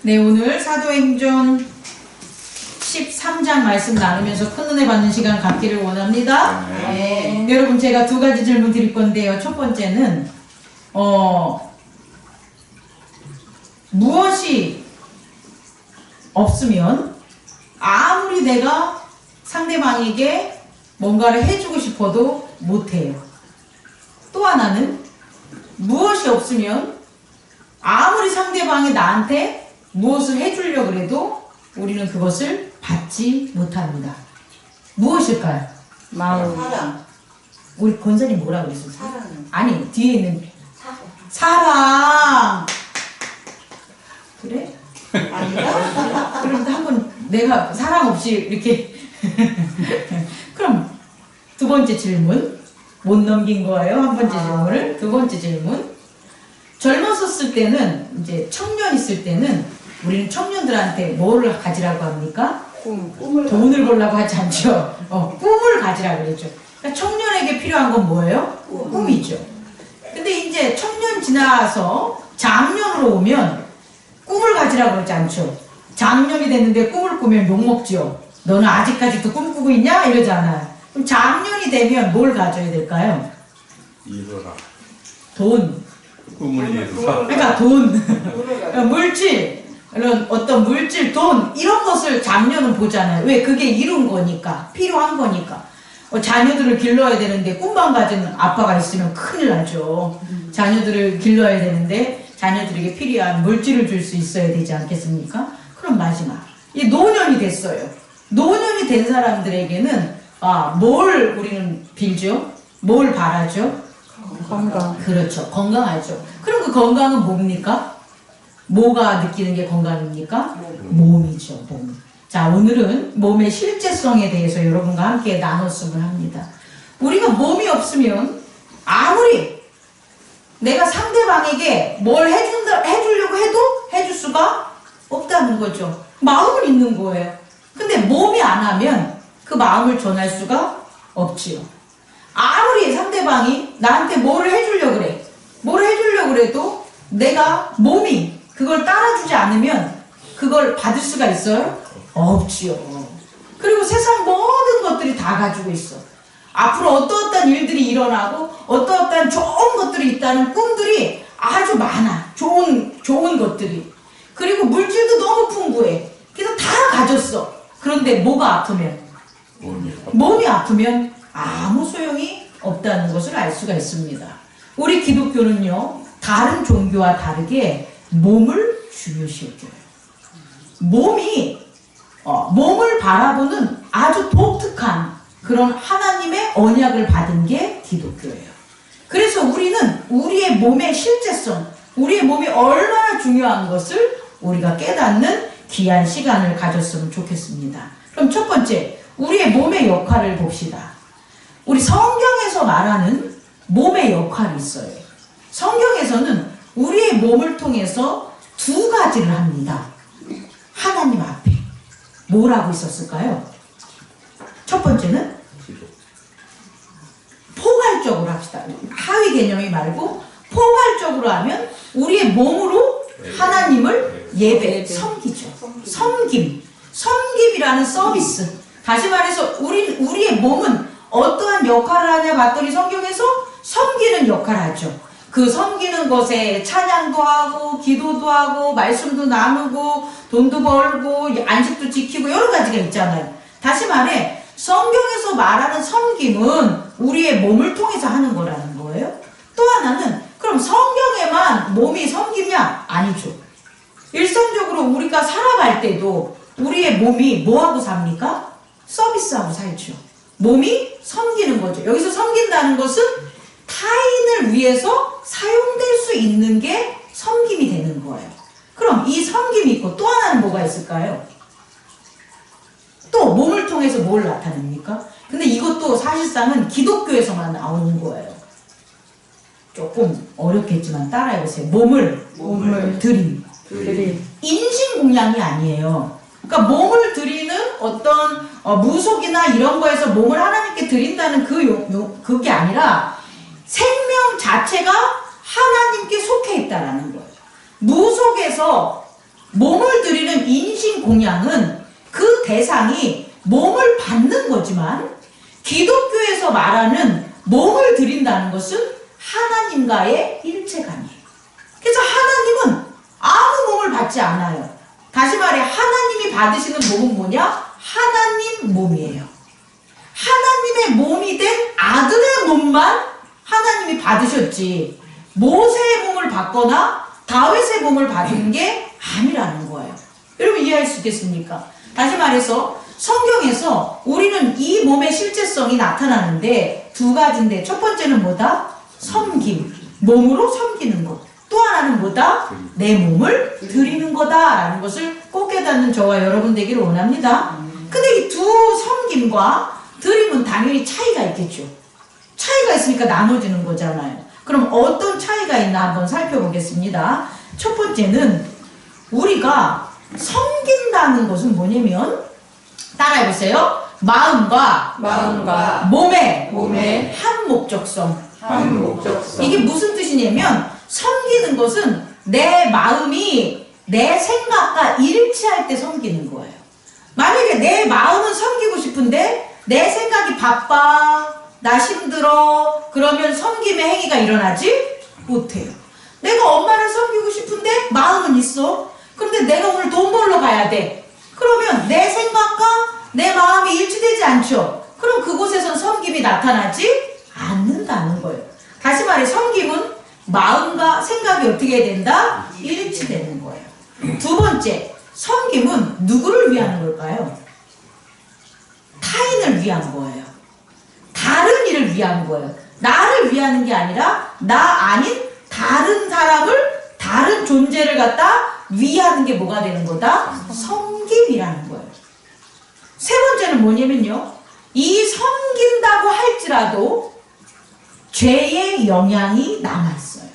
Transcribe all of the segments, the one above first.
네, 오늘 사도행전 13장 말씀 나누면서 큰은혜 받는 시간 갖기를 원합니다. 네. 여러분, 제가 두 가지 질문 드릴 건데요. 첫 번째는 무엇이 없으면 아무리 내가 상대방에게 뭔가를 해주고 싶어도 못해요. 또 하나는 무엇이 없으면 아무리 상대방이 나한테 무엇을 해주려고 해도 우리는 그것을 받지 못합니다. 무엇일까요? 마음. 사랑. 우리 권사님 뭐라고 그랬었어요? 사랑. 아니, 뒤에 있는 사랑. 사랑. 그래? 아니야? 그럼 한번 내가 사랑 없이 이렇게 그럼 두 번째 질문 못 넘긴 거예요. 한 번째 질문을. 두 번째 질문. 젊었었을 때는, 이제 청년 있을 때는 우리는 청년들한테 뭐를 가지라고 합니까? 꿈을 돈을 벌라고 하지 않죠. 꿈을 가지라고 그러죠. 그러니까 청년에게 필요한 건 뭐예요? 꿈이죠. 근데 이제 청년 지나서 장년으로 오면 꿈을 가지라고 그러지 않죠. 장년이 됐는데 꿈을 꾸면 욕먹죠. 너는 아직까지도 꿈꾸고 있냐? 이러잖아요. 그럼 장년이 되면 뭘 가져야 될까요? 이루라. 돈. 꿈을 이루라. 그러니까 돈. 그러니까 물질. 이런 어떤 물질, 돈 이런 것을 장년은 보잖아요. 왜? 그게 이룬 거니까. 필요한 거니까. 자녀들을 길러야 되는데 꿈만 가진 아빠가 있으면 큰일 나죠. 자녀들을 길러야 되는데 자녀들에게 필요한 물질을 줄 수 있어야 되지 않겠습니까? 그럼 마지막. 이 노년이 됐어요. 노년이 된 사람들에게는 뭘 우리는 빌죠? 뭘 바라죠? 건강. 그렇죠. 건강하죠. 그럼 그 건강은 뭡니까? 뭐가 느끼는 게 건강입니까? 몸이죠. 몸. 자, 오늘은 몸의 실제성에 대해서 여러분과 함께 나눴으면 합니다. 우리가 몸이 없으면 아무리 내가 상대방에게 뭘 해주려고 해도 해줄 수가 없다는 거죠. 마음은 있는 거예요. 근데 몸이 안 하면 그 마음을 전할 수가 없지요. 아무리 상대방이 나한테 뭐를 해주려고 그래. 뭐를 해주려고 그래도 내가 몸이 그걸 따라주지 않으면 그걸 받을 수가 있어요? 없지요. 그리고 세상 모든 것들이 다 가지고 있어. 앞으로 어떠한 일들이 일어나고 어떠한 좋은 것들이 있다는 꿈들이 아주 많아. 좋은 것들이. 그리고 물질도 너무 풍부해. 그래서 다 가졌어. 그런데 뭐가 아프면? 몸이 아프면 아무 소용이 없다는 것을 알 수가 있습니다. 우리 기독교는요, 다른 종교와 다르게 몸을 중요시 여겨요. 몸을 바라보는 아주 독특한 그런 하나님의 언약을 받은 게 기독교예요. 그래서 우리는 우리의 몸의 실제성, 우리의 몸이 얼마나 중요한 것을 우리가 깨닫는 귀한 시간을 가졌으면 좋겠습니다. 그럼 첫 번째, 우리의 몸의 역할을 봅시다. 우리 성경에서 말하는 몸의 역할이 있어요. 성경에서는 우리의 몸을 통해서 두 가지를 합니다. 하나님 앞에 뭐라고 있었을까요? 첫 번째는 포괄적으로 합시다. 하위 개념이 말고 포괄적으로 하면 우리의 몸으로 하나님을 섬기죠. 섬김이라는 서비스. 다시 말해서 우리의 몸은 어떠한 역할을 하냐 봤더니 성경에서 섬기는 역할을 하죠. 그 섬기는 것에 찬양도 하고 기도도 하고 말씀도 나누고 돈도 벌고 안식도 지키고 여러 가지가 있잖아요. 다시 말해 성경에서 말하는 섬김은 우리의 몸을 통해서 하는 거라는 거예요. 또 하나는 그럼 성경에만 몸이 섬기냐? 아니죠. 일상적으로 우리가 살아갈 때도 우리의 몸이 뭐하고 삽니까? 서비스하고 살죠. 몸이 섬기는 거죠. 여기서 섬긴다는 것은 타인을 위해서 사용될 수 있는 게 섬김이 되는 거예요. 그럼 이 섬김이 있고 또 하나는 뭐가 있을까요? 또 몸을 통해서 뭘 나타냅니까? 근데 이것도 사실상은 기독교에서만 나오는 거예요. 조금 어렵겠지만 따라해보세요. 몸을 드림. 인신공양이 아니에요. 그러니까 몸을 드리는 어떤 무속이나 이런 거에서 몸을 하나님께 드린다는 그게 아니라 생명 자체가 하나님께 속해 있다라는 거예요. 무속에서 몸을 공양은 그 대상이 몸을 받는 거지만 기독교에서 말하는 몸을 드린다는 것은 하나님과의 일체감이에요. 그래서 하나님은 아무 몸을 받지 않아요. 다시 말해 하나님이 받으시는 몸은 뭐냐? 하나님 몸이에요. 하나님의 몸이 된 아들의 몸만 하나님이 받으셨지 모세의 몸을 받거나 다윗의 몸을 받은 게 아니라는 거예요. 여러분 이해할 수 있겠습니까? 다시 말해서 성경에서 우리는 이 몸의 실제성이 나타나는데 두 가지인데 첫 번째는 뭐다? 섬김. 몸으로 섬기는 것. 또 하나는 뭐다? 내 몸을 드리는 거다라는 것을 꼭 깨닫는 저와 여러분 되기를 원합니다. 근데 이 두 섬김과 드림은 당연히 차이가 있겠죠. 차이가 있으니까 나눠지는 거잖아요. 그럼 어떤 차이가 있나 한번 살펴보겠습니다. 첫 번째는 우리가 섬긴다는 것은 뭐냐면 따라해보세요. 마음과 몸의 한 목적성. 이게 무슨 뜻이냐면 섬기는 것은 내 마음이 내 생각과 일치할 때 섬기는 거예요. 만약에 내 마음은 섬기고 싶은데 내 생각이 바빠, 나 힘들어, 그러면 섬김의 행위가 일어나지 못해요. 내가 엄마를 섬기고 싶은데 마음은 있어. 그런데 내가 오늘 돈 벌러 가야 돼. 그러면 내 생각과 내 마음이 일치되지 않죠. 그럼 그곳에선 섬김이 나타나지 않는다는 거예요. 다시 말해 섬김은 마음과 생각이 어떻게 된다? 일치되는 거예요. 두 번째, 섬김은 누구를 위하는 걸까요? 타인을 위한 거예요. 다른 이를 위한 거예요. 나를 위하는 게 아니라 나 아닌 다른 사람을, 다른 존재를 갖다 위하는 게 뭐가 되는 거다? 섬김이라는 거예요. 세 번째는 뭐냐면요, 이 섬긴다고 할지라도 죄의 영향이 남아있어요.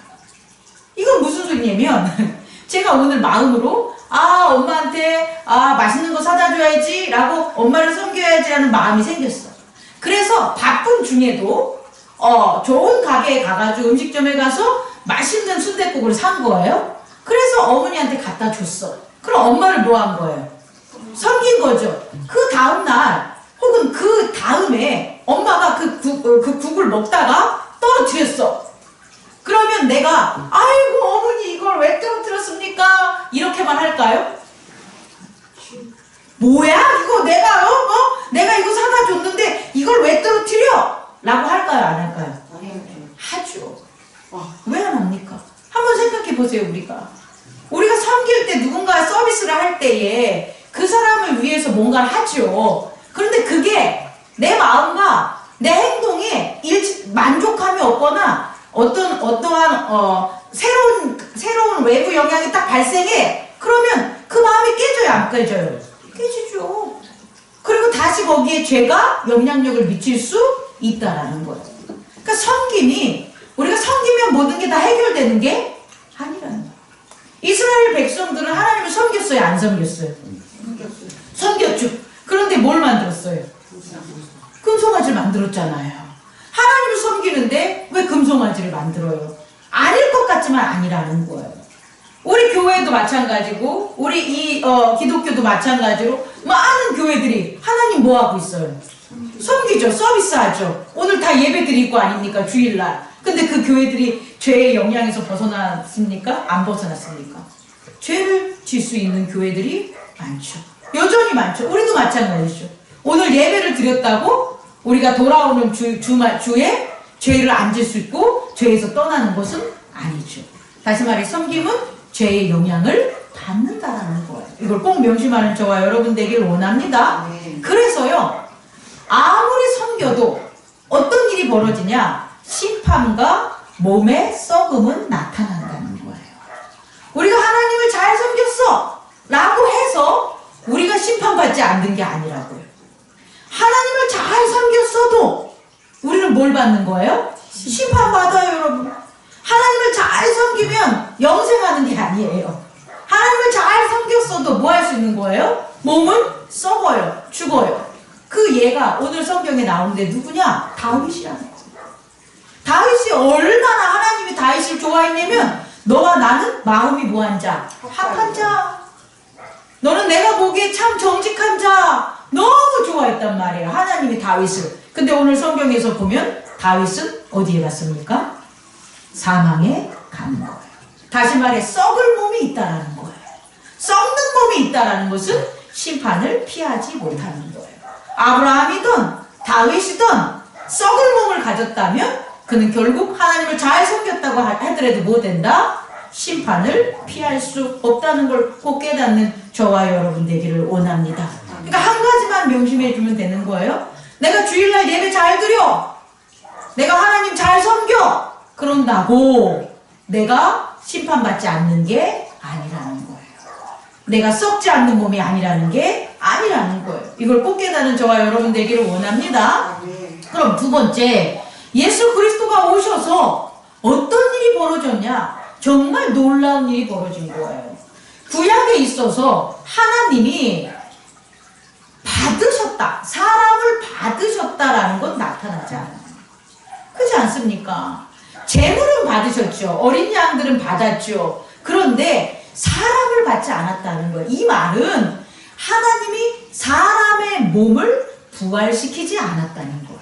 이건 무슨 소리냐면 제가 오늘 마음으로 엄마한테 맛있는 거 사다 줘야지 라고 엄마를 섬겨야지 라는 마음이 생겼어. 그래서 바쁜 중에도 좋은 가게에 가가지고 음식점에 가서 맛있는 순댓국을 산 거예요. 그래서 어머니한테 갖다 줬어. 그럼 엄마를 뭐 한 거예요? 섬긴 거죠. 그 다음날 혹은 그 다음에 엄마가 그 국을 먹다가 떨어뜨렸어. 그러면 내가 아이고 어머니 이걸 왜 떨어뜨렸습니까? 이렇게만 할까요? 뭐야 이거 내가 이거 사다 줬는데 이걸 왜 떨어뜨려? 라고 할까요 안 할까요? 하죠. 왜 안 합니까? 한번 생각해 보세요. 우리가 섬길 때 누군가 서비스를 할 때에 그 사람을 위해서 뭔가를 하죠. 그런데 그게 내 마음과 내 행동에 만족함이 없거나 어떠한 새로운 외부 영향이 딱 발생해. 그러면 그 마음이 깨져요 안 깨져요? 깨지죠. 그리고 다시 거기에 죄가 영향력을 미칠 수 있다라는 거예요. 그러니까 섬김이 우리가 섬기면 모든 게 다 해결되는 게 아니라는 거예요. 이스라엘 백성들은 하나님을 섬겼어요 안 섬겼어요? 섬겼죠. 그런데 뭘 만들었어요? 금송아지를 만들었잖아요. 하나님을 섬기는데 왜 금송아지를 만들어요? 아닐 것 같지만 아니라는 거예요. 우리 교회도 마찬가지고 우리 이 기독교도 마찬가지로 많은 교회들이 하나님 뭐 하고 있어요? 섬기죠. 서비스하죠. 오늘 다 예배 드릴 거 아닙니까? 주일날. 근데 그 교회들이 죄의 영향에서 벗어났습니까? 안 벗어났습니까? 죄를 질 수 있는 교회들이 많죠. 여전히 많죠. 우리도 마찬가지죠. 오늘 예배를 드렸다고 우리가 돌아오는 주에 죄를 안 질 수 있고 죄에서 떠나는 것은 아니죠. 다시 말해 섬김은 죄의 영향을 받는다라는 거예요. 이걸 꼭 명심하는 저와 여러분 되길 원합니다. 그래서요, 아무리 섬겨도 어떤 일이 벌어지냐? 심판과 몸의 썩음은 나타난다는 거예요. 우리가 하나님을 잘 섬겼어 라고 해서 우리가 심판받지 않는 게 아니라고요. 하나님을 잘 섬겼어도 우리는 뭘 받는 거예요? 심판받아요, 여러분. 하나님을 잘 섬기면 영생하는 게 아니에요. 하나님을 잘 섬겼어도 뭐 할 수 있는 거예요? 몸은 썩어요. 죽어요. 그 예가 오늘 성경에 나오는데 누구냐? 다윗이라는 거예요. 다윗이 얼마나 하나님이 다윗을 좋아했냐면 너와 나는 마음이 뭐한 자? 합한 자. 너는 내가 보기에 다윗이 참 정직한 자 너무 좋아했단 말이에요. 하나님이 다윗을. 근데 오늘 성경에서 보면 다윗은 어디에 갔습니까? 사망에 간 거예요. 다시 말해 썩을 몸이 있다라는 거예요. 썩는 몸이 있다라는 것은 심판을 피하지 못하는 거예요. 아브라함이든 다윗이든 썩을 몸을 가졌다면 그는 결국 하나님을 잘 섬겼다고 하더라도 뭐 된다? 심판을 피할 수 없다는 걸 꼭 깨닫는 저와 여러분 되기를 원합니다. 그러니까 한 가지만 명심해 주면 되는 거예요. 내가 주일날 예배 잘 드려. 내가 하나님 잘 섬겨. 그런다고 내가 심판받지 않는 게 아니라는 거예요. 내가 썩지 않는 몸이 아니라는 게 아니라는 거예요. 이걸 꼭 깨닫는 저와 여러분 되기를 원합니다. 그럼 두 번째, 예수 그리스도가 오셔서 어떤 일이 벌어졌냐? 정말 놀라운 일이 벌어진 거예요. 구약에 있어서 하나님이 받으셨다, 사람을 받으셨다라는 건 나타나지 않아요. 그렇지 않습니까? 재물은 받으셨죠. 어린 양들은 받았죠. 그런데 사람을 받지 않았다는 거예요. 이 말은 하나님이 사람의 몸을 부활시키지 않았다는 거예요.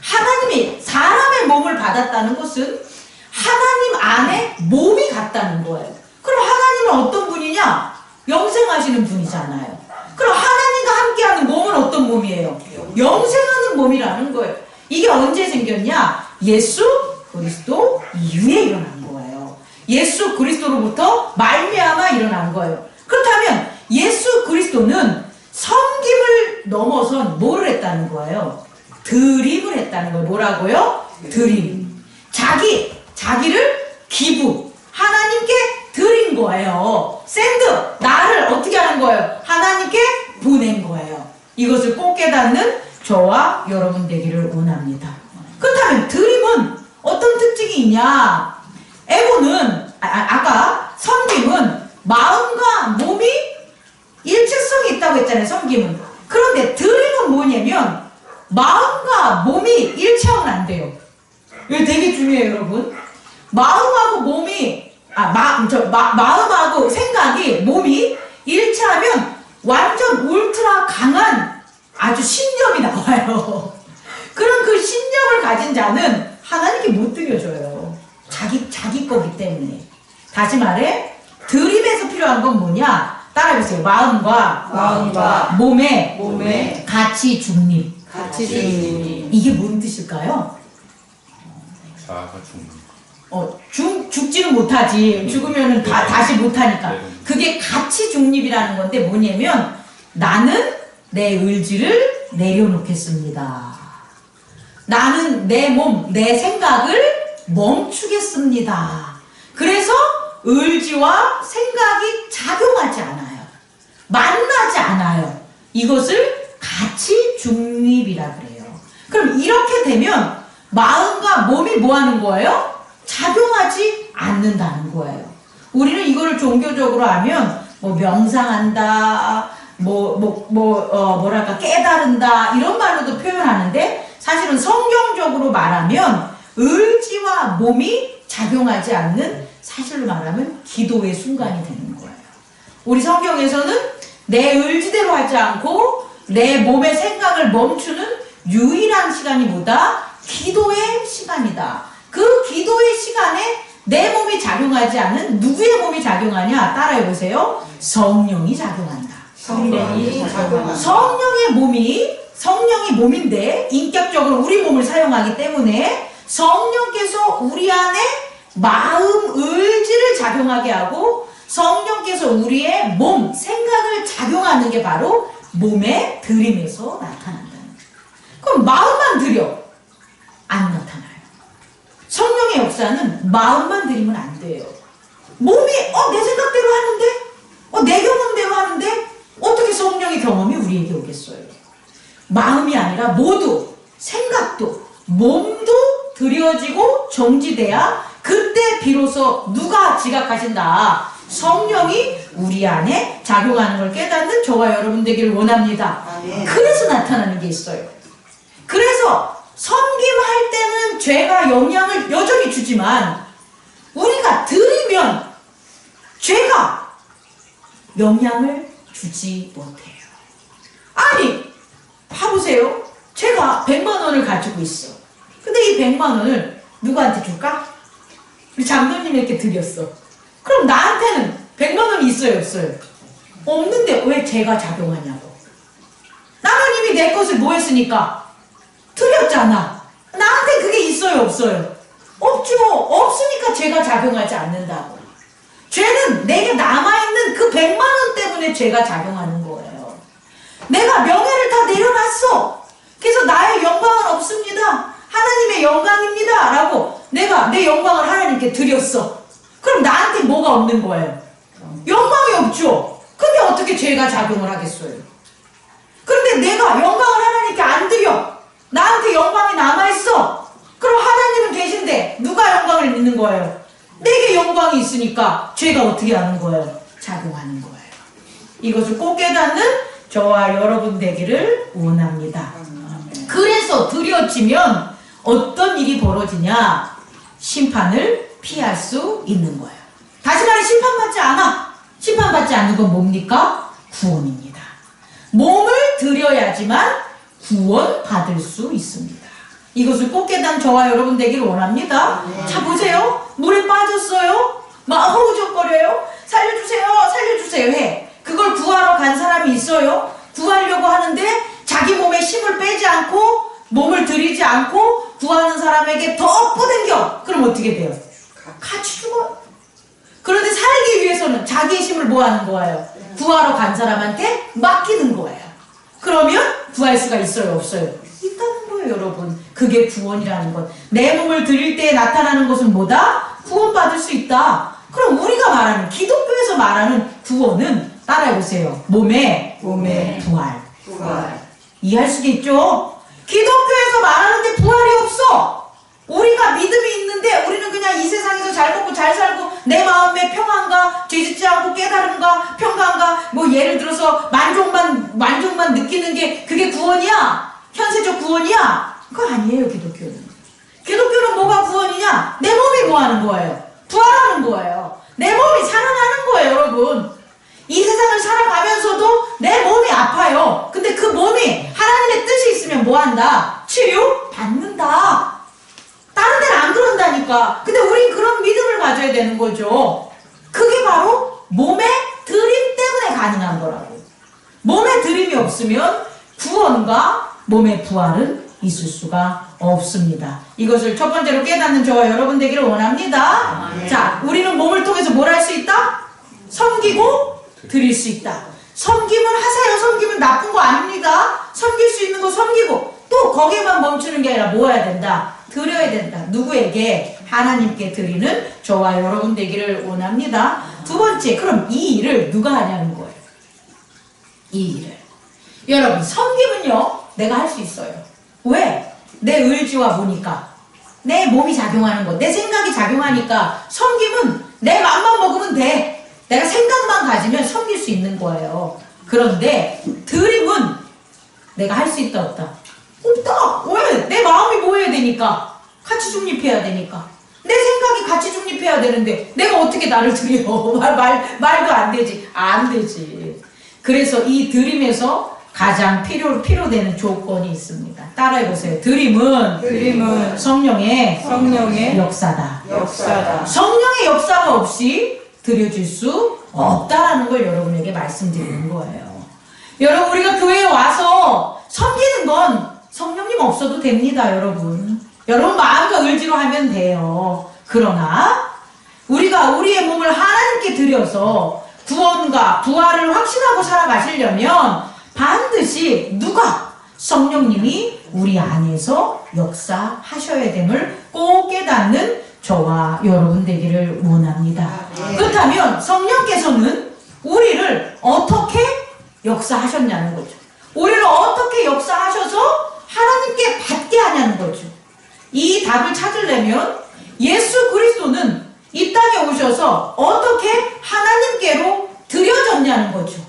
하나님이 사람의 몸을 받았다는 것은 하나님 안에 몸이 같다는 거예요. 그럼 하나님은 어떤 분이냐? 영생하시는 분이잖아요. 그럼 하나님과 함께하는 몸은 어떤 몸이에요? 영생하는 몸이라는 거예요. 이게 언제 생겼냐? 예수 그리스도 이후에 일어난 거예요. 예수 그리스도로부터 말미암아 일어난 거예요. 그렇다면 예수 그리스도는 섬김을 넘어선 뭐를 했다는 거예요? 드림을 했다는 거예요. 뭐라고요? 드림. 자기를 기부, 하나님께 드린 거예요. 샌드, 나를 어떻게 하는 거예요? 하나님께 보낸 거예요. 이것을 꼭 깨닫는 저와 여러분 되기를 원합니다. 그렇다면 드림은 어떤 특징이 있냐? 에고는 아까 섬김은 마음과 몸이 일체성이 있다고 했잖아요. 섬김은. 그런데 드림은 뭐냐면 마음과 몸이 일체하면 안 돼요. 이거 되게 중요해요, 여러분. 마음하고 몸이 마음하고 생각이 몸이 일체하면 완전 울트라 강한 아주 신념이 나와요. 그럼 그 신념을 가진 자는 하나님께 못 드려줘요. 자기 거기 때문에. 다시 말해 드림에서 필요한 건 뭐냐? 따라해보세요. 마음과 몸의 가치 중립. 이게 뭔 뜻일까요? 자아가 죽는 죽지는 못하지. 죽으면 다시 못하니까. 그게 가치 중립이라는 건데 뭐냐면 나는 내 의지를 내려놓겠습니다. 나는 내 몸, 내 생각을 멈추겠습니다. 그래서 의지와 생각이 작용하지 않아요. 만나지 않아요. 이것을 가치 중립이라 그래요. 그럼 이렇게 되면 마음과 몸이 뭐 하는 거예요? 작용하지 않는다는 거예요. 우리는 이거를 종교적으로 하면 뭐 명상한다, 뭐랄까 깨달은다 이런 말로도 표현하는데 사실은 성경적으로 말하면 의지와 몸이 작용하지 않는 사실로 말하면 기도의 순간이 되는 거예요. 우리 성경에서는 내 의지대로 하지 않고 내 몸의 생각을 멈추는 유일한 시간이 뭐다? 기도의 시간이다. 그 기도의 시간에 내 몸이 작용하지 않는 누구의 몸이 작용하냐? 따라해보세요. 성령이 작용한다. 성령이 몸인데 인격적으로 우리 몸을 사용하기 때문에 성령께서 우리 안에 마음, 의지를 작용하게 하고 성령께서 우리의 몸, 생각을 작용하는 게 바로 몸의 드림에서 나타난다는 거예요. 그럼 마음만 드려. 안 나타나요. 성령의 역사는 마음만 드리면 안 돼요. 몸이 내 생각대로 하는데? 내 경험대로 하는데? 어떻게 성령의 경험이 우리에게 오겠어요? 마음이 아니라 모두 생각도 몸도 드려지고 정지돼야 그때 비로소 누가 지각하신다. 성령이 우리 안에 작용하는 걸 깨닫는 저와 여러분 되기를 원합니다. 그래서 나타나는 게 있어요. 그래서 섬김할 때는 죄가 영향을 여전히 주지만 우리가 드리면 죄가 영향을 주지 못해요. 아니, 봐보세요. 제가 100만 원을 가지고 있어. 근데 이 100만 원을 누구한테 줄까? 우리 장로님에게 드렸어. 그럼 나한테는 100만 원이 있어요, 없어요? 없는데 왜 제가 작용하냐고. 나는 이미 내 것을 뭐 했으니까? 드렸잖아. 나한테 그게 있어요, 없어요? 없죠. 없으니까 죄가 작용하지 않는다고. 죄는 내게 남아있는 그 100만 원 때문에 죄가 작용하는 거예요. 내가 명예를 다 내려놨어. 그래서 나의 영광은 없습니다. 하나님의 영광입니다. 라고 내가 내 영광을 하나님께 드렸어. 그럼 나한테 뭐가 없는 거예요? 영광이 없죠. 근데 어떻게 죄가 작용을 하겠어요? 그런데 내가 영광을 하나님께 안 드려. 나한테 영광이 남아있어. 그럼 하나님은 계신데 누가 영광을 믿는 거예요? 내게 영광이 있으니까 죄가 어떻게 하는 거예요? 작용하는 거예요. 이것을 꼭 깨닫는 저와 여러분 되기를 원합니다. 그래서 드려지면 어떤 일이 벌어지냐? 심판을 피할 수 있는 거예요. 다시 말해 심판받지 않아. 심판받지 않는 건 뭡니까? 구원입니다. 몸을 드려야지만 구원받을 수 있습니다. 이것을 꼭 깨닫는 저와 여러분 되기를 원합니다. 자, 보세요. 물에 빠졌어요. 막 허우적거려요. 살려주세요, 살려주세요 해. 그걸 구하러 간 사람이 있어요. 구하려고 하는데 자기 몸에 힘을 빼지 않고 몸을 들이지 않고 구하는 사람에게 더 뻗은겨. 그럼 어떻게 돼요? 같이 죽어요. 그런데 살기 위해서는 자기의 힘을 뭐 하는 거예요? 구하러 간 사람한테 맡기는 거예요. 그러면 구할 수가 있어요, 없어요? 있다는 거예요, 여러분. 그게 구원이라는 것. 내 몸을 드릴 때 나타나는 것은 뭐다? 구원받을 수 있다. 그럼 우리가 말하는, 기독교에서 말하는 구원은 따라해보세요. 몸의 부활. 이해할 수 있죠? 기독교에서 말하는데 부활이 없어. 우리가 믿음이 있는데 우리는 그냥 이 세상에서 잘 먹고 잘 살고 내 마음의 평안과 죄짓지 않고 깨달음과 평강과 뭐 예를 들어서 만족만 느끼는 게 그게 구원이야? 현세적 구원이야? 그거 아니에요, 기독교는. 기독교는 뭐가 구원이냐? 내 몸이 뭐 하는 거예요? 부활하는 거예요. 내 몸이 살아나는 거예요, 여러분. 이 세상을 살아가면서도 내 몸이 아파요. 근데 그 몸이 하나님의 뜻이 있으면 뭐 한다? 치유 받는다. 다른 데는 안 그런다니까. 근데 우린 그런 믿음을 가져야 되는 거죠. 그게 바로 몸의 드림 때문에 가능한 거라고. 몸의 드림이 없으면 구원과 몸의 부활은 있을 수가 없습니다. 이것을 첫 번째로 깨닫는 저와 여러분 되기를 원합니다. 자, 우리는 몸을 통해서 뭘 할 수 있다? 섬기고 드릴 수 있다. 섬김을 하세요. 섬김은 나쁜 거 아닙니다. 섬길 수 있는 거 섬기고 또 거기에만 멈추는 게 아니라 뭐 해야 된다? 드려야 된다. 누구에게? 하나님께 드리는 저와 여러분 되기를 원합니다. 두 번째, 그럼 이 일을 누가 하냐는 거예요. 이 일을. 여러분, 섬김은요, 내가 할 수 있어요. 왜? 내 의지와 보니까. 내 몸이 작용하는 거, 내 생각이 작용하니까 섬김은 내 맘만 먹으면 돼. 내가 생각만 가지면 섬길 수 있는 거예요. 그런데 드림은 내가 할 수 있다 없다? 없다. 왜? 내 마음이 뭐 해야 되니까? 같이 중립해야 되니까. 내 생각이 같이 중립해야 되는데 내가 어떻게 나를 드려? 말도 안 되지. 안 되지. 그래서 이 드림에서 가장 필요되는 조건이 있습니다. 따라해보세요. 드림은 성령의 역사다. 성령의 역사가 없이 드려질 수 없다라는 걸 여러분에게 말씀드리는 거예요. 여러분, 우리가 교회에 와서 섬기는 건 성령님 없어도 됩니다, 여러분. 여러분 마음과 의지로 하면 돼요. 그러나 우리가 우리의 몸을 하나님께 드려서 구원과 부활을 확신하고 살아가시려면 반드시 누가? 성령님이 우리 안에서 역사하셔야 됨을 꼭 깨닫는 저와 여러분 되기를 원합니다. 그렇다면 성령께서는 우리를 어떻게 역사하셨냐는 거죠. 우리를 어떻게 역사하셔서 하나님께 받게 하냐는 거죠. 이 답을 찾으려면 예수 그리스도는 이 땅에 오셔서 어떻게 하나님께로 드려졌냐는 거죠.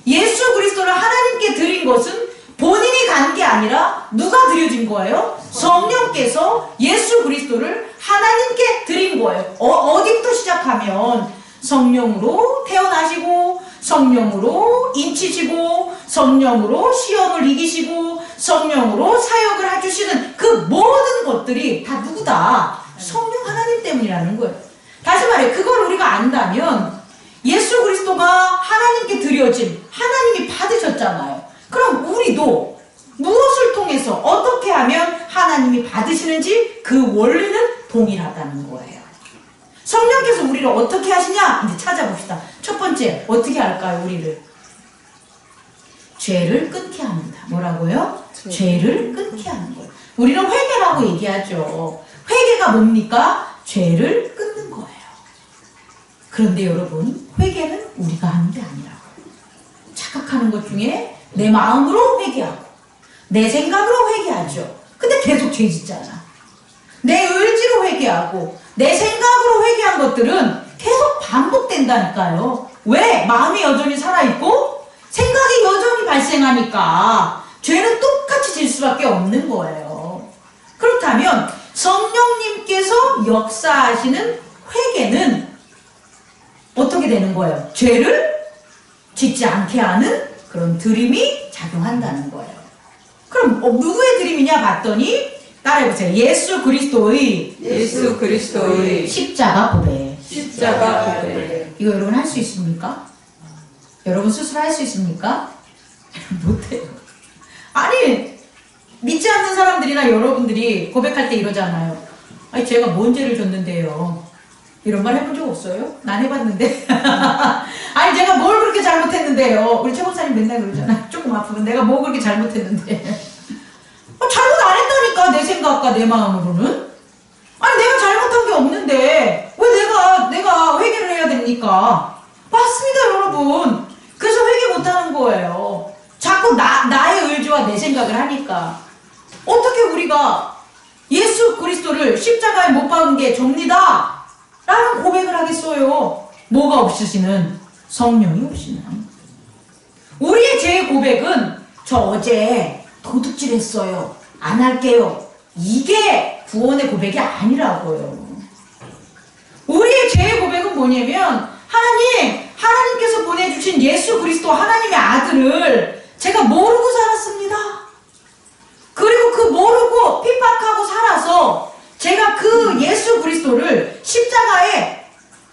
예수 그리스도를 하나님께 드린 것은 본인이 간 게 아니라 누가 드려진 거예요? 성령께서 예수 그리스도를 하나님께 드린 거예요. 어디부터 시작하면 성령으로 태어나시고 성령으로 인치시고 성령으로 시험을 이기시고 성령으로 사역을 해주시는 그 모든 것들이 다 누구다? 성령 하나님 때문이라는 거예요. 다시 말해 그걸 우리가 안다면 예수 그리스도가 하나님께 드려진 하나님이 받으셨잖아요. 그럼 우리도 무엇을 통해서 어떻게 하면 하나님이 받으시는지 그 원리는 동일하다는 거예요. 성령께서 우리를 어떻게 하시냐? 이제 찾아봅시다. 첫 번째, 어떻게 할까요, 우리를? 죄를 끊게 합니다. 뭐라고요? 죄를 끊게 하는 거예요. 우리는 회개라고 얘기하죠. 회개가 뭡니까? 죄를 끊는 거예요. 그런데 여러분, 회개는 우리가 하는 게 아니라고요. 착각하는 것 중에 내 마음으로 회개하고 내 생각으로 회개하죠. 근데 계속 죄 짓잖아. 내 의지로 회개하고 내 생각으로 회개한 것들은 계속 반복된다니까요. 왜? 마음이 여전히 살아있고 생각이 여전히 발생하니까 죄는 똑같이 질 수밖에 없는 거예요. 그렇다면 성령님께서 역사하시는 회개는 어떻게 되는 거예요? 죄를 짓지 않게 하는 그런 드림이 작용한다는 거예요. 그럼 누구의 드림이냐 봤더니 따라해보세요. 예수 그리스도의 십자가 고백. 이거 여러분 할 수 있습니까? 여러분 스스로 할 수 있습니까? 못해요. 아니 믿지 않는 사람들이나 여러분들이 고백할 때 이러잖아요. 아니 제가 뭔 죄를 졌는데요. 이런 말 해본 적 없어요? 난 해봤는데. 아니 제가 뭘 그렇게 잘못했는데요. 우리 최 목사님 맨날 그러잖아요. 조금 아프면 내가 뭐 그렇게 잘못했는데. 잘못 안 했다니까 내 생각과 내 마음으로는. 아니 내가 잘못한 게 없는데 왜 내가 회개를 해야 됩니까? 맞습니다 여러분. 그래서 회개 못하는 거예요. 자꾸 나의 의지와 내 생각을 하니까. 어떻게 우리가 예수 그리스도를 십자가에 못 박은 게 접니다 라는 고백을 하겠어요? 뭐가 없으시는? 성령이 없이는. 우리의 죄의 고백은 저 어제 도둑질 했어요. 안 할게요. 이게 구원의 고백이 아니라고요. 우리의 죄의 고백은 뭐냐면 하나님께서 보내주신 예수 그리스도 하나님의 아들을 제가 모르고 살았습니다. 그리고 그 모르고 핍박하고 살아서 제가 그 예수 그리스도를 십자가에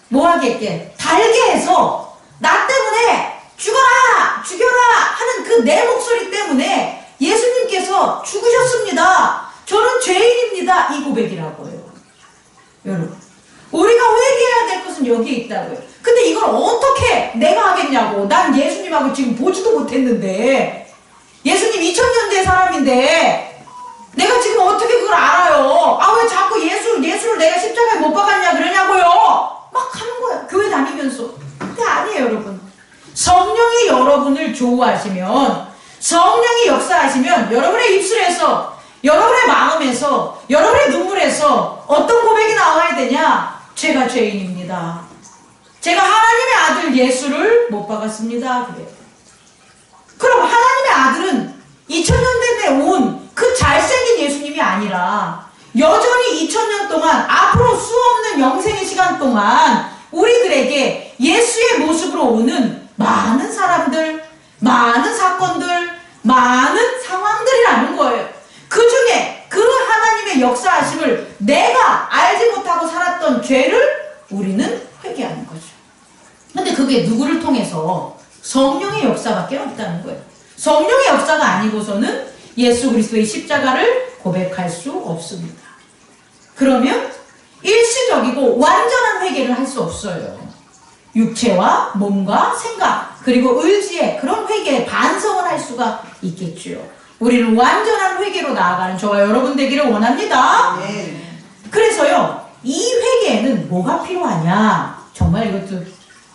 뭐하게 달게 해서 나 때문에 죽여라 하는 그 내 목소리 때문에 예수님께서 죽으셨습니다. 저는 죄인입니다. 이 고백이라고요. 여러분 우리가 회개해야 될 것은 여기에 있다고요. 근데 이걸 어떻게 내가 하겠냐고. 난 예수님하고 지금 보지도 못했는데 예수님 2000년대 사람인데 내가 지금 어떻게 그걸 알아요. 아 왜 자꾸 예수를 내가 십자가에 못 박았냐 그러냐고요. 막 하는 거예요. 교회 다니면서. 근데 아니에요 여러분. 성령이 여러분을 조우하시면 성령이 역사하시면 여러분의 입술에서 여러분의 마음에서 여러분의 눈물에서 어떤 고백이 나와야 되냐. 제가 죄인입니다. 제가 하나님의 아들 예수를 못 박았습니다. 그래요. 그럼 하나님의 아들은 2000년대에 온 그 잘생긴 예수님이 아니라 여전히 2000년 동안 앞으로 수없는 영생의 시간 동안 우리들에게 예수의 모습으로 오는 많은 사람들, 많은 사건들, 많은 상황들이라는 거예요. 그 중에 그 하나님의 역사하심을 내가 알지 못하고 살았던 죄를 우리는 회개하는 거죠. 근데 그게 누구를 통해서? 성령의 역사밖에 없다는 거예요. 성령의 역사가 아니고서는 예수 그리스도의 십자가를 고백할 수 없습니다. 그러면 일시적이고 완전한 회개를 할 수 없어요. 육체와 몸과 생각 그리고 의지의 그런 회개에 반성을 할 수가 있겠죠. 우리는 완전한 회개로 나아가는 저와 여러분 되기를 원합니다. 네. 그래서요 이 회개에는 뭐가 필요하냐. 정말 이것도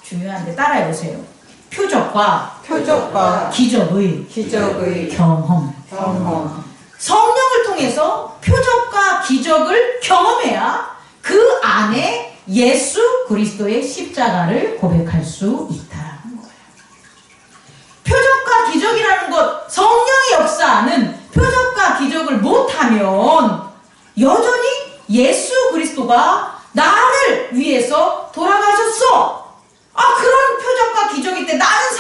중요한데 따라해보세요. 표적과 기적의 경험. 성령을 통해서 표적과 기적을 경험해야 그 안에 예수 그리스도의 십자가를 고백할 수 있다는 거예요. 표적과 기적이라는 것, 성령의 역사는 표적과 기적을 못하면 여전히 예수 그리스도가 나를 위해서 돌아가셨어. 아 그런 표적과 기적일 때 나는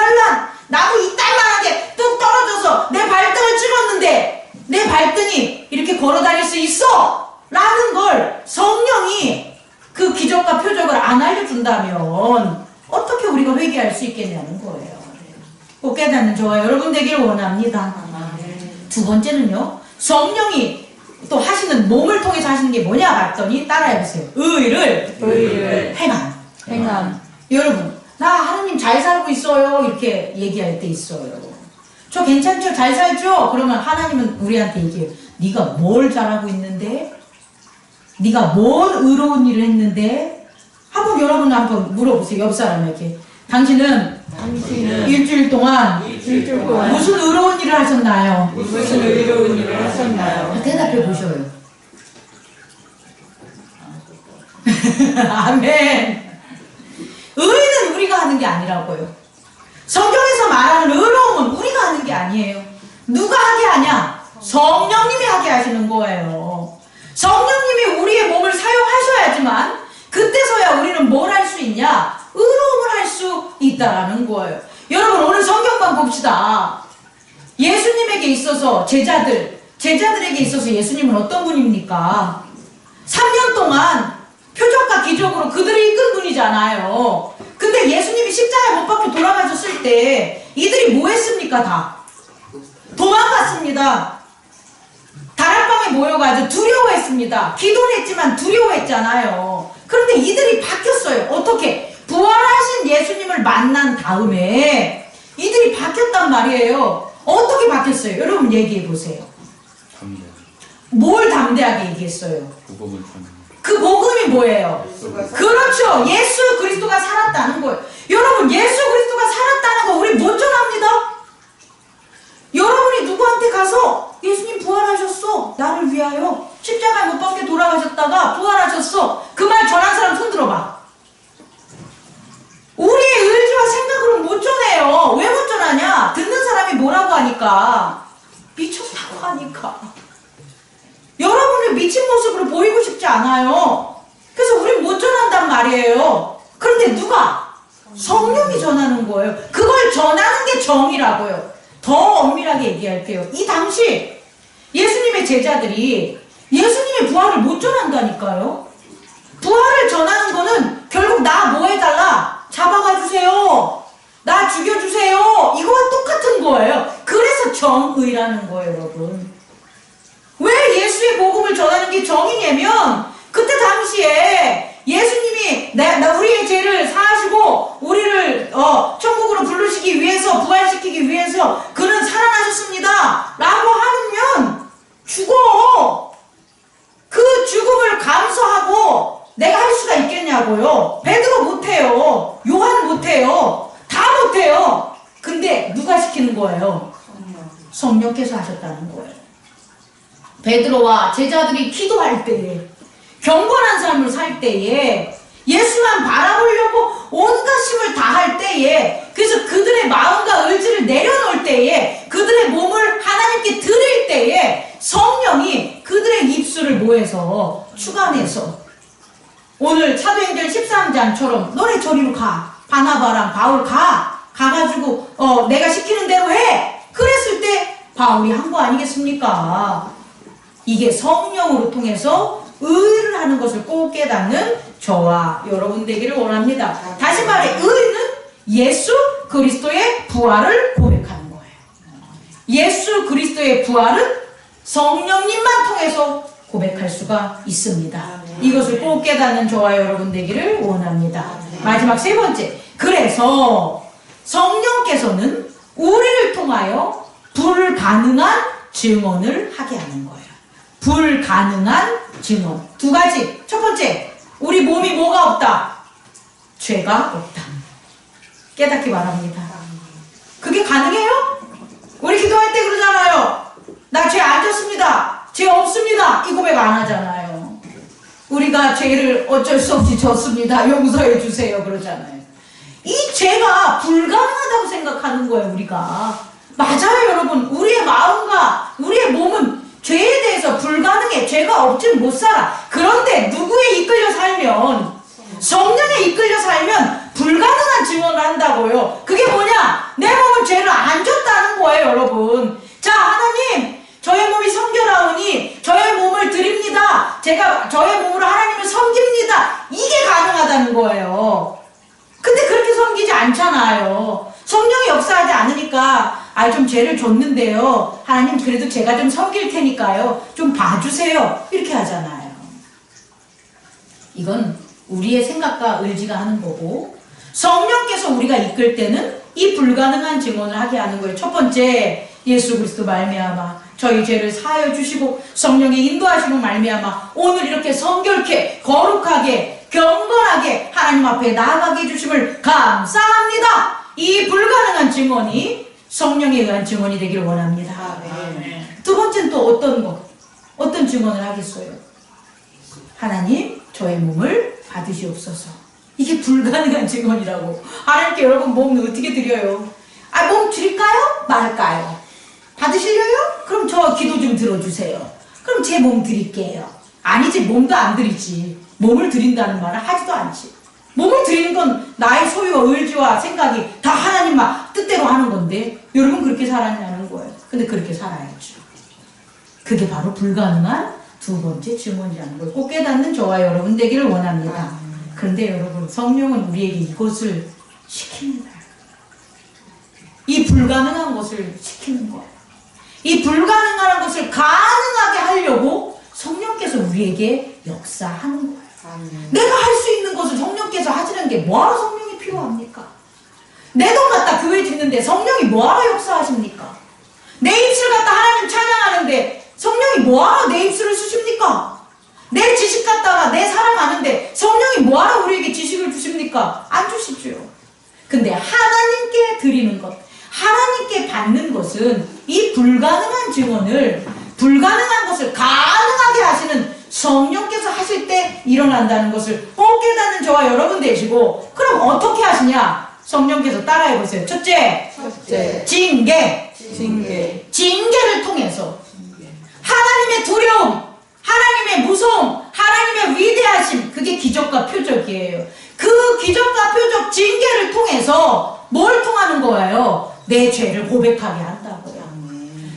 이빨만 나무 이빨만하게 뚝 떨어져서 내 발등을 찍었는데 내 발등이 이렇게 걸어 다닐 수 있어! 라는 걸 성령이 그 기적과 표적을 안 알려준다면 어떻게 우리가 회개할 수 있겠냐는 거예요. 꼭 깨닫는 저와 여러분 되기를 원합니다. 두 번째는요, 성령이 또 하시는, 몸을 통해서 하시는 게 뭐냐 봤더니 따라해보세요. 의를 행함. 여러분, 나 하나님 잘 살고 있어요 이렇게 얘기할 때 있어요. 저 괜찮죠? 잘 살죠? 그러면 하나님은 우리한테 얘기해요. 네가 뭘 잘하고 있는데? 네가 뭔 의로운 일을 했는데? 한번 여러분 한번 물어보세요. 옆 사람에게. 당신은 일주일 동안 무슨 의로운 일을 하셨나요? 무슨 의로운 일을 하셨나요? 대답해 보셔요. 아멘. 의는 우리가 하는 게 아니라고요. 성경에서 말하는 의로움은 우리가 하는 게 아니에요. 누가 하게 하냐? 성령님이 하게 하시는 거예요. 성령님이 우리의 몸을 사용하셔야지만 그때서야 우리는 뭘 할 수 있냐? 의로움을 할 수 있다라는 거예요. 여러분, 오늘 성경만 봅시다. 예수님에게 있어서 제자들에게 있어서 예수님은 어떤 분입니까? 3년 동안 표적과 기적으로 그들을 이끈 분이잖아요. 근데 예수님이 십자가에 못 박혀 돌아가셨을 때 이들이 뭐 했습니까? 다 도망갔습니다. 다락방에 모여가지고 두려워했습니다. 기도는 했지만 두려워했잖아요. 그런데 이들이 바뀌었어요. 어떻게? 부활하신 예수님을 만난 다음에 이들이 바뀌었단 말이에요. 어떻게 바뀌었어요? 여러분 얘기해 보세요. 뭘 담대하게 얘기했어요? 그 복음이 뭐예요? 그렇죠. 예수 그리스도가 살았다는 거예요. 여러분, 예수 그리스도가 살았다는 거 우리 못 전합니다. 여러분이 누구한테 가서 예수님 부활하셨어, 나를 위하여 십자가에 못 박혀 돌아가셨다가 부활하셨어, 그 말 전한 사람 손 들어봐. 우리의 의지와 생각으로 못 전해요. 왜 못 전하냐? 듣는 사람이 뭐라고 하니까, 미쳤다고 하니까. 여러분을 미친 모습으로 보이고 싶지 않아요. 그래서 우린 못 전한단 말이에요. 그런데 누가? 성령이 전하는 거예요. 그걸 전하는 게 정이라고요. 더 엄밀하게 얘기할게요. 이 당시 예수님의 제자들이 예수님의 부활을 못 전한다니까요. 부활을 전하는 거는 결국 나 뭐 해달라? 잡아가 주세요. 나 죽여주세요. 이거와 똑같은 거예요. 그래서 정의라는 거예요, 여러분. 왜 예수의 복음을 전하는 게 정이냐면, 그때 당시에 예수님이 우리의 죄를 사하시고 우리를 천국으로 부르시기 위해서, 부활시키기 위해서 그는 살아나셨습니다 라고 하면 죽어. 그 죽음을 감수하고 내가 할 수가 있겠냐고요. 베드로 못해요. 요한 못해요. 다 못해요. 근데 누가 시키는 거예요? 성령께서 하셨다는 거예요. 베드로와 제자들이 기도할 때에, 경건한 삶을 살 때에, 예수만 바라보려고 온갖 힘을 다할 때에, 그래서 그들의 마음과 의지를 내려놓을 때에, 그들의 몸을 하나님께 드릴 때에 성령이 그들의 입술을 뭐해서 주관해서, 오늘 사도행전 13장처럼 너네 저리로 가, 바나바랑 바울 가가지고 내가 시키는 대로 해. 그랬을 때 바울이 한 거 아니겠습니까? 이게 성령으로 통해서 의를 하는 것을 꼭 깨닫는 저와 여러분 되기를 원합니다. 다시 말해, 의는 예수 그리스도의 부활을 고백하는 거예요. 예수 그리스도의 부활은 성령님만 통해서 고백할 수가 있습니다. 이것을 꼭 깨닫는 저와 여러분 되기를 원합니다. 마지막 세 번째, 그래서 성령께서는 우리를 통하여 불가능한 증언을 하게 하는 거예요. 불가능한 증언. 두 가지. 첫 번째, 우리 몸이 뭐가 없다? 죄가 없다. 깨닫기 바랍니다. 그게 가능해요? 우리 기도할 때 그러잖아요. 나 죄 안 졌습니다. 죄 없습니다. 이 고백 안 하잖아요. 우리가 죄를 어쩔 수 없이 졌습니다. 용서해 주세요. 그러잖아요. 이 죄가 불가능하다고 생각하는 거예요, 우리가. 맞아요, 여러분. 우리의 마음과 우리의 몸은 죄에 대해서 불가능해. 죄가 없지는 못 살아. 그런데 누구에 이끌려 살면, 성령에 이끌려 살면 불가능한 증언을 한다고요. 그게 뭐냐? 내 몸은 죄를 안 줬다는 거예요, 여러분. 자, 하나님, 저의 몸이 성결하오니 저의 몸을 드립니다. 제가 저의 몸으로 하나님을 섬깁니다. 이게 가능하다는 거예요. 근데 그렇게 섬기지 않잖아요. 성령이 역사하지 않으니까 좀 죄를 줬는데요. 하나님 그래도 제가 좀 섬길 테니까요. 좀 봐주세요. 이렇게 하잖아요. 이건 우리의 생각과 의지가 하는 거고 성령께서 우리가 이끌 때는 이 불가능한 증언을 하게 하는 거예요. 첫 번째, 예수 그리스도 말미암아 저희 죄를 사하여 주시고 성령의 인도하심을 말미암아 오늘 이렇게 성결케 거룩하게 경건하게 하나님 앞에 나아가게 해주심을 감사합니다. 이 불가능한 증언이 성령에 의한 증언이 되기를 원합니다. 두 번째는 또 어떤 증언을 하겠어요? 하나님 저의 몸을 받으시옵소서. 이게 불가능한 증언이라고. 하나님께 여러분 몸을 어떻게 드려요? 몸 드릴까요? 말까요? 받으시려요? 그럼 저 기도 좀 들어주세요. 그럼 제 몸 드릴게요. 아니지, 몸도 안 드리지. 몸을 드린다는 말은 하지도 않지. 몸을 드리는 건 나의 소유와 의지와 생각이 다 하나님 뜻대로 하는 건데 여러분 그렇게 살았냐는 거예요. 근데 그렇게 살아야죠. 그게 바로 불가능한 두 번째 증언이라는 걸 꼭 깨닫는 저와 여러분 되기를 원합니다. 그런데 여러분 성령은 우리에게 이것을 시킵니다. 이 불가능한 것을 시키는 거예요. 이 불가능한 것을 가능하게 하려고 성령께서 우리에게 역사하는 거예요. 내가 할 수 있는 것을 성령께서 하시는 게 뭐하러 성령이 필요합니까? 내 돈 갖다 교회 짓는데 성령이 뭐하러 역사하십니까? 내 입술 갖다 하나님 찬양하는데 성령이 뭐하러 내 입술을 쓰십니까? 내 지식 갖다가 내 사랑하는데 성령이 뭐하러 우리에게 지식을 주십니까? 안 주시죠. 근데 하나님께 드리는 것, 하나님께 받는 것은 이 불가능한 증언을, 불가능한 것을 가능하게 하시는 성령께서 하실 때 일어난다는 것을 꼭 깨닫는 저와 여러분 되시고, 그럼 어떻게 하시냐? 성령께서 따라해보세요. 첫째, 징계를 통해서 하나님의 두려움, 하나님의 무서움, 하나님의 위대하심, 그게 기적과 표적이에요. 그 기적과 표적 징계를 통해서 뭘 통하는 거예요? 내 죄를 고백하게 한다고요.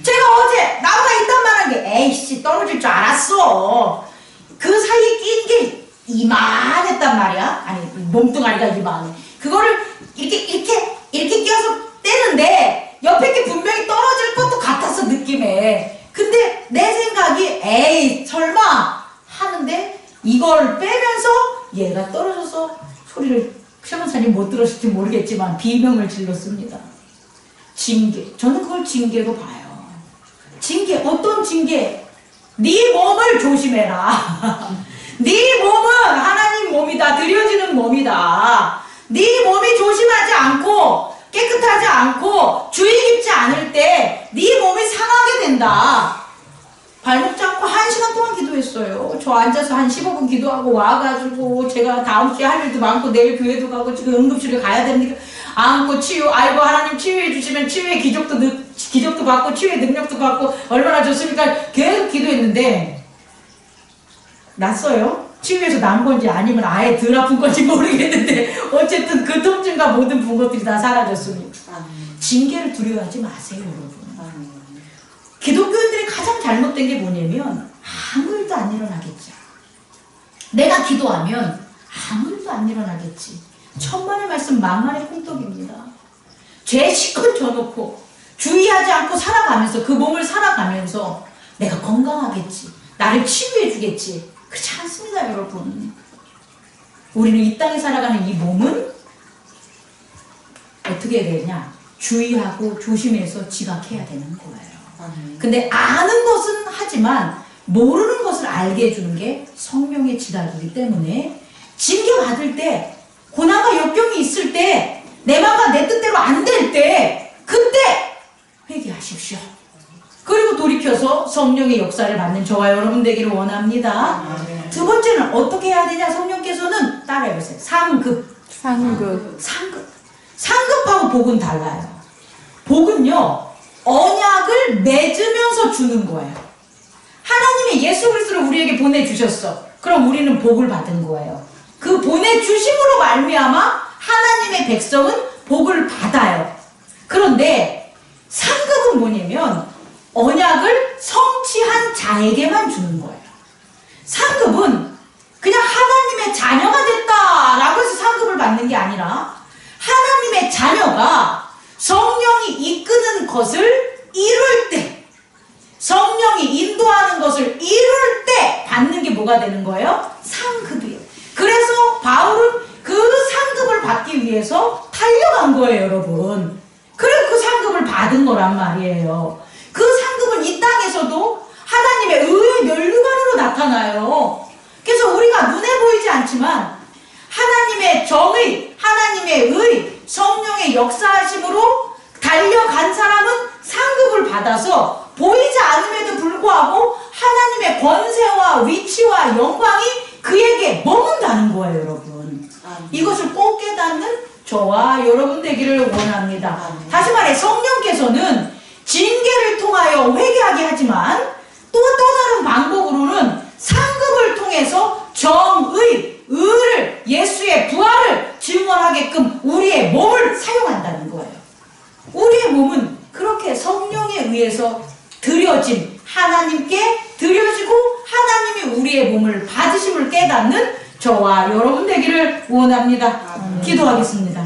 제가 어제 나무가 있단 말한 게 에이씨 떨어질 줄 알았어. 그 사이에 낀 게 이만했단 말이야. 아니 몸뚱아리가 이만해. 그거를 이렇게 껴서 떼는데 옆에 게 분명히 떨어질 것도 같았어 느낌에. 근데 내 생각이 에이 설마 하는데 이걸 빼면서 얘가 떨어져서 소리를 최원사님 못 들으실지 모르겠지만 비명을 질렀습니다. 징계. 저는 그걸 징계로 봐요. 징계. 어떤 징계? 네 몸을 조심해라. 네 몸은 하나님 몸이다. 드려지는 몸이다. 네 몸이 조심하지 않고 깨끗하지 않고 주의 깊지 않을 때 네 몸이 상하게 된다. 발 먹지 않고 1시간 동안 기도했어요. 저 앉아서 한 15분 기도하고 와가지고 제가 다음 주에 할 일도 많고 내일 교회도 가고 지금 응급실에 가야 됩니까? 안고 치유, 아이고 하나님 치유해 주시면 치유의 기적도 받고 치유의 능력도 받고 얼마나 좋습니까? 계속 기도했는데 났어요. 치유해서 난 건지 아니면 아예 덜 아픈 건지 모르겠는데 어쨌든 그 통증과 모든 분 것들이 다 사라졌습니다. 징계를 두려워하지 마세요, 여러분. 기독교인들이 가장 잘못된 게 뭐냐면 아무 일도 안 일어나겠죠. 내가 기도하면 아무 일도 안 일어나겠지. 천만의 말씀 만만의 콩떡입니다. 죄 시컷 져놓고 주의하지 않고 살아가면서 그 몸을 살아가면서 내가 건강하겠지. 나를 치유해 주겠지. 그렇지 않습니다, 여러분. 우리는 이 땅에 살아가는 이 몸은 어떻게 해야 되냐? 주의하고 조심해서 지각해야 되는 거예요. 근데 아는 것은 하지만 모르는 것을 알게 해주는 게 성령의 지각이기 때문에 징계 받을 때 고난과 역경이 있을 때 내 마음과 내 뜻대로 안 될 때 그때 회개하십시오. 그리고 돌이켜서 성령의 역사를 받는 저와 여러분 되기를 원합니다. 두 번째는 어떻게 해야 되냐? 성령께서는 따라해보세요. 상급하고 복은 달라요. 복은요 언약을 맺으면서 주는 거예요. 하나님이 예수 그리스도를 우리에게 보내주셨어. 그럼 우리는 복을 받은 거예요. 그 보내주심으로 말미암아 하나님의 백성은 복을 받아요. 그런데 상급은 뭐냐면 언약을 성취한 자에게만 주는 거예요. 상급은 그냥 하나님의 자녀가 됐다라고 해서 상급을 받는 게 아니라 하나님의 자녀가 성령이 이끄는 것을 이룰 때, 성령이 인도하는 것을 이룰 때 받는 게 뭐가 되는 거예요? 상급이에요. 그래서 바울은 그 상급을 받기 위해서 달려간 거예요, 여러분. 그래서 그 상급을 받은 거란 말이에요. 그 상급은 이 땅에서도 하나님의 의의 면류관으로 나타나요. 그래서 우리가 눈에 보이지 않지만 하나님의 정의, 하나님의 의, 성령의 역사하심으로 달려간 사람은 상급을 받아서 보이지 않음에도 불구하고 하나님의 권세와 위치와 영광이 그에게 머문다는 거예요, 여러분. 이것을 꼭 깨닫는 저와 여러분 되기를 원합니다. 다시 말해 성령께서는 징계를 통하여 회개하게 하지만 또 다른 방법으로는 상급을 통해서 정의, 의를, 예수의 부활을 증언하게끔 우리의 몸을 사용한다는 거예요. 우리의 몸은 그렇게 성령에 의해서 드려진, 하나님께 드려지고 하나님이 우리의 몸을 받으심을 깨닫는 저와 여러분 되기를 원합니다. 기도하겠습니다.